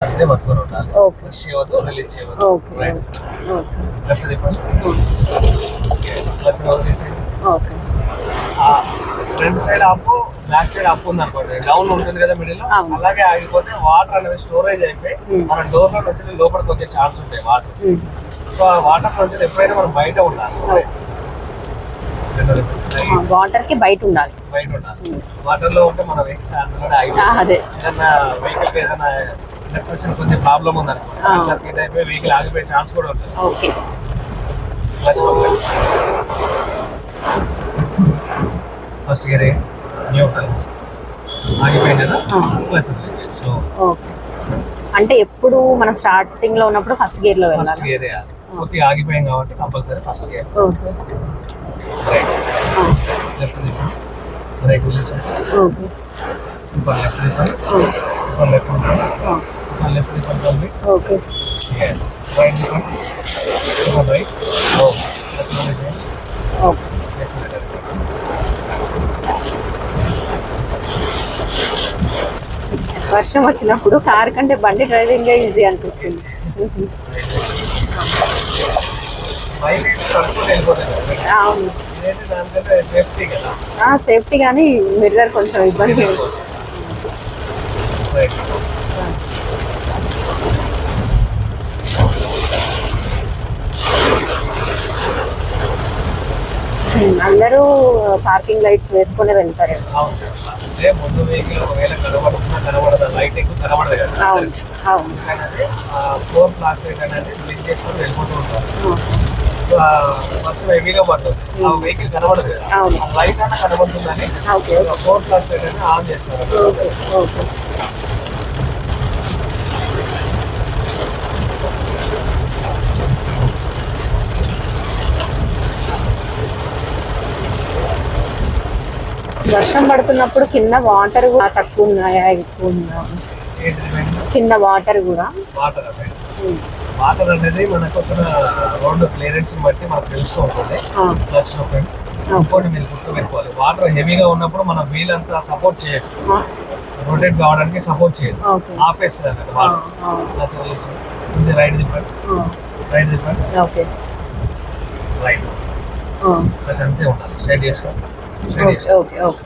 అదే పట్టుకొని ఉండాలి. ఓకే. పుష్ చేయవద్దు, రిలీజ్ చేయవద్దు. ఓకే. రైట్. ఓకే. లెఫ్ట్ తిప్పండి. క్లచ్ వదిలేసి okay. Front side up, back side up ఉంది అనుకోండి, డౌన్ ఉంటుంది కదా మిడిల్, అవును. అలాగే ఆగిపోతే వాటర్ అనేది స్టోరేజ్ అయిపోయి మన డోర్ లో నుంచి లోపలికి వచ్చే ఛాన్స్ ఉంటాయి వాటర్. సో ఆ వాటర్ నుంచి ఎప్పుడైనా మనం బయట ఉండాలి. వాటర్ కి బయట ఉండాలి. వాటర్ లో ఉంటే మన వెహికల్స్ అందులోనే అదే ఏదైనా వెహికల్ కి ఏదైనా ఎలక్ట్రిసిటీ కొంచెం ప్రాబ్లం ఉందనుకోండి, సర్క్యూట్ అయిపోయి వెహికల్ ఆగిపోయే ఛాన్స్ కూడా ఉంటుంది. ఓకే. ఫస్ట్ గేర్ న్యూట్రల్ ఆగిపోయింది కదా, క్లచ్ స్లో. ఓకే. అంటే ఎప్పుడు మనం స్టార్టింగ్ లో ఉన్నప్పుడు ఫస్ట్ గేర్ లో వెళ్ళాలి. ఫస్ట్ గేర్ పూర్తిగా ఆగిపోయాం కాబట్టి compulsory first gear. Okay. Right. Left తిప్పండి. Brake release. ఓకే. ఇప్పుడు లెఫ్ట్ తిప్పండి. ఇప్పుడు లెఫ్ట్ తిప్పండి. ఇప్పుడు లెఫ్ట్ తిప్పండి కంప్లీట్. ఓకే. yes రైట్ తిప్పండి. ఇప్పుడు right. Okay. Left release. Okay. Excellent. వర్షం వచ్చినప్పుడు కార్ కంటే బండి డ్రైవింగ్ ఈజీ అనిపిస్తుంది. అవును. సేఫ్టీ కానీ మిర్రర్ కొంచెం ఇబ్బంది. అందరూ పార్కింగ్ లైట్స్ వేసుకుని వెళ్తారు. ముందు వెహికల్ ఒకవేళ కనబడదు, లైట్ ఎక్కువ కనబడదు కదా. అవును. అవును. ఫోర్ ఫ్లాష్ లైట్ అనేది బ్లింక్ చేసుకొని వెళ్ళిపోతూ ఉంటారు. వర్షం హెవీగా పడుతుంది, ఆ వెహికల్ కనబడదు కదా, లైట్ అన్న కనబడుతుందని ఫోర్ ఫ్లాష్ లైట్ అనేది ఆన్ చేస్తారు. వర్షం పడుతున్నప్పుడు కింద వాటర్ కూడా తక్కువ ఉన్నాయా, ఎక్కువ ఉన్నాయా? కింద వాటర్ కూడా వాటర్ అనేది మనకు రోడ్డు క్లియరెన్స్ బట్టి మనకు తెలుస్తూ ఉంటుంది. ఇంకోటి మీరు గుర్తు పెట్టుకోవాలి, వాటర్ హెవీగా ఉన్నప్పుడు మన వీల్ అంతా సపోర్ట్ చేయదు, రొటేట్ కావడానికి సపోర్ట్ చేయదు, ఆపేస్తుంది అన్నట్టు వాటర్. రైట్ తిప్పండి. రైట్ తిప్పండి. ఓకే. రైట్. అంతే ఉండాలి. స్ట్రైట్ చేసుకోండి. ఓకే. ఓకే.